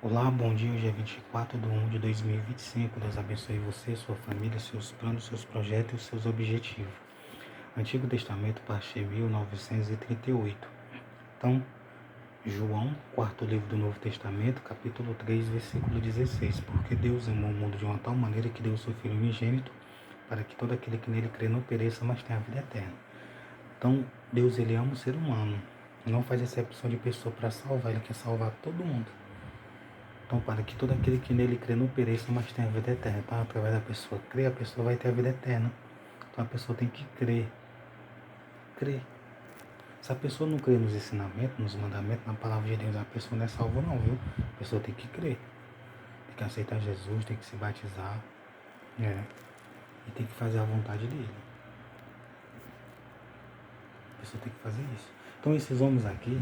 Olá, bom dia. Hoje é 24/1/2025. Deus abençoe você, sua família, seus planos, seus projetos e seus objetivos. Antigo Testamento, parte 1938. Então, João, quarto livro do Novo Testamento, capítulo 3, versículo 16. Porque Deus amou o mundo de uma tal maneira que deu o seu Filho unigênito, para que todo aquele que nele crê não pereça, mas tenha a vida eterna. Então, Deus, ele ama o ser humano. Não faz exceção de pessoa para salvar, ele quer salvar todo mundo. Então, para que todo aquele que nele crê não pereça, mas tenha a vida eterna. Então, através da pessoa crer, a pessoa vai ter a vida eterna. Então, a pessoa tem que crer. Crer. Se a pessoa não crer nos ensinamentos, nos mandamentos, na palavra de Deus, a pessoa não é salva não, viu? A pessoa tem que crer. Tem que aceitar Jesus, tem que se batizar. E tem que fazer a vontade dele. A pessoa tem que fazer isso. Então, esses homens aqui,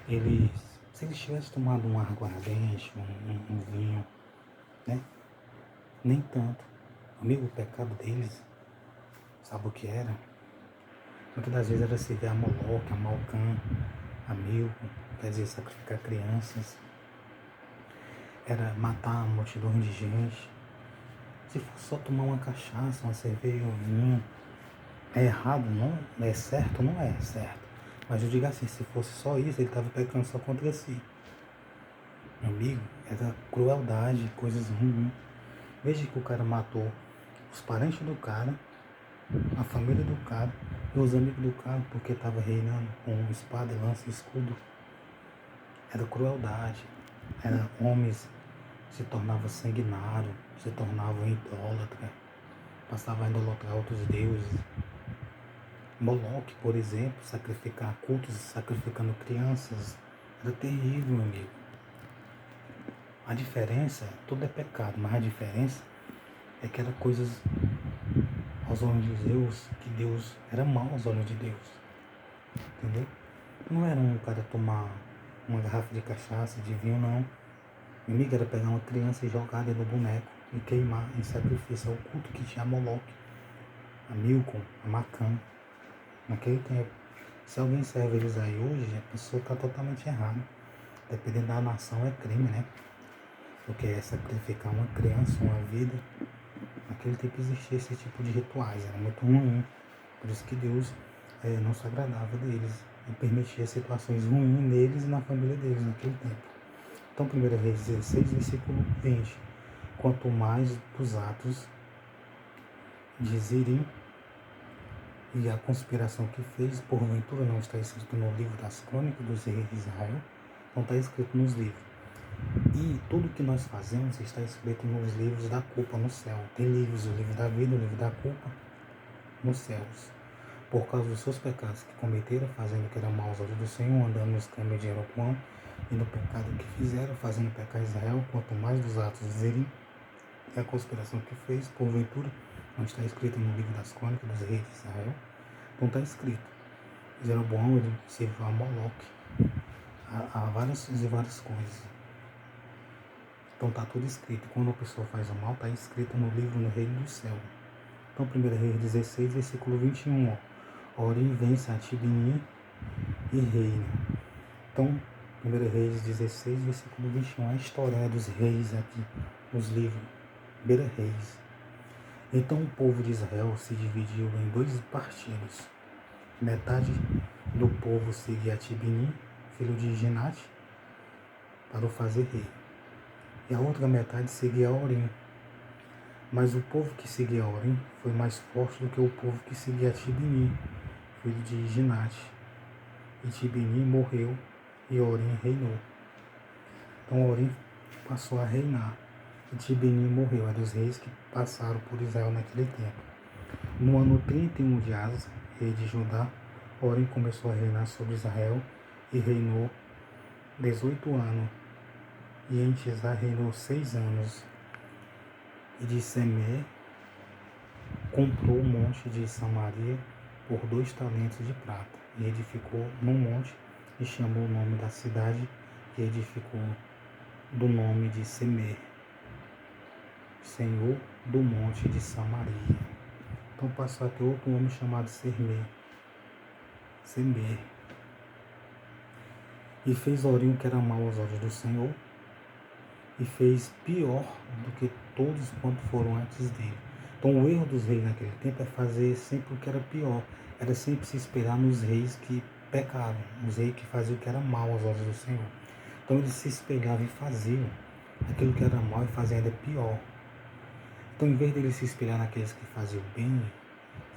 eles, se eles tivessem tomado um aguardente, um vinho, né? Nem tanto. Amigo, o pecado deles, sabe o que era? Muitas das vezes era servir a Moloque, a Malcã, a Milco, quer dizer, sacrificar crianças, era matar uma multidão de gente. Se fosse só tomar uma cachaça, uma cerveja, um vinho, é errado, não? É certo? Não é certo. Mas eu digo assim, se fosse só isso, ele estava pecando só contra si. Meu amigo, era crueldade, coisas ruins. Veja que o cara matou os parentes do cara, a família do cara e os amigos do cara, porque estava reinando com espada, lança e escudo. Era crueldade. Era homens se tornavam sanguinários, se tornavam idólatras, passavam a idolatrar outros deuses. Moloque, por exemplo, sacrificar cultos, sacrificando crianças. Era terrível, meu amigo. A diferença, tudo é pecado, mas a diferença é que era coisas aos olhos de Deus, que Deus era mau aos olhos de Deus. Entendeu? Não era um cara tomar uma garrafa de cachaça, de vinho, não. Meu amigo, era pegar uma criança e jogar dentro do boneco e queimar em sacrifício ao culto que tinha a Moloque, a Milcom, a Macã. Naquele tempo. Se alguém serve eles aí hoje, a pessoa está totalmente errada. Dependendo da nação é crime, né? Porque é sacrificar uma criança, uma vida. Naquele tempo existia esse tipo de rituais, era muito ruim. Por isso que Deus não se agradava deles e permitia situações ruins neles e na família deles naquele tempo. Então, 1 Reis 16, versículo 20. Quanto mais dos atos de Zirim e a conspiração que fez, porventura não está escrito no livro das crônicas dos reis de Israel, não está escrito nos livros. E tudo que nós fazemos está escrito nos livros da culpa no céu. Tem livros, o livro da vida, o livro da culpa, nos céus. Por causa dos seus pecados que cometeram, fazendo o que era mal aos olhos do Senhor, andando nos caminhos de Jeroboão, e no pecado que fizeram, fazendo pecar Israel, quanto mais dos atos de Zerim, e a conspiração que fez, porventura, não está escrito no livro das crônicas dos reis de Israel. Não está escrito. Jeroboão, ele serviu a Moloque, a várias e várias coisas. Então está tudo escrito. Quando a pessoa faz o mal, está escrito no livro no reino do céu. Então 1 Reis 16, versículo 21. Orem, vence a Tibni e reina. Então, 1 Reis 16, versículo 21. A história dos reis aqui, nos livros. 1 Reis. Então o povo de Israel se dividiu em dois partidos. Metade do povo seguia Tibni, filho de Ginate, para o fazer rei. E a outra metade seguia Orim. Mas o povo que seguia Orim foi mais forte do que o povo que seguia Tibni, filho de Ginate. E Tibni morreu e Orim reinou. Então Orim passou a reinar. E Tibni morreu. Eram os reis que passaram por Israel naquele tempo. No ano 31 de Asa, rei de Judá, Orim começou a reinar sobre Israel e reinou 18 anos. E em Tisá reinou 6 anos. E de Semé comprou o monte de Samaria por 2 talentos de prata. E edificou no monte e chamou o nome da cidade que edificou do nome de Semer, Senhor do monte de Samaria. Então passou a ter outro homem chamado Semer. E fez Orim o que era mal aos olhos do Senhor, e fez pior do que todos quanto foram antes dele. Então o erro dos reis naquele tempo é fazer sempre o que era pior. Era sempre se esperar nos reis que pecaram, os reis que faziam o que era mal aos olhos do Senhor. Então eles se espelhavam e faziam aquilo que era mal e faziam ainda pior. Então, em vez deles se espelhar naqueles que faziam bem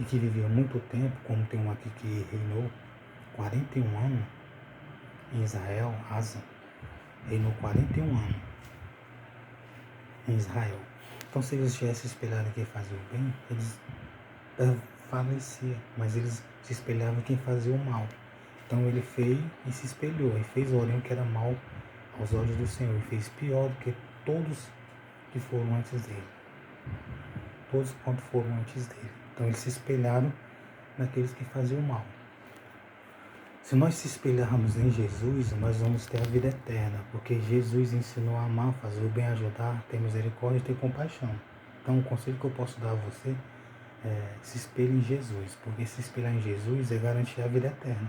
e que viviam muito tempo, como tem um aqui que reinou 41 anos em Israel, Asa, reinou 41 anos em Israel. Então, se eles tivessem espelhado em quem fazia o bem, eles faleciam, mas eles se espelhavam em quem fazia o mal. Então, ele fez e se espelhou, e fez o que era mal aos olhos do Senhor, e fez pior do que todos que foram antes dele. Todos quanto foram antes dele. Então, eles se espelharam naqueles que faziam o mal. Se nós se espelharmos em Jesus, nós vamos ter a vida eterna, porque Jesus ensinou a amar, fazer o bem, ajudar, ter misericórdia e ter compaixão. Então, o conselho que eu posso dar a você é se espelhe em Jesus, porque se espelhar em Jesus é garantir a vida eterna.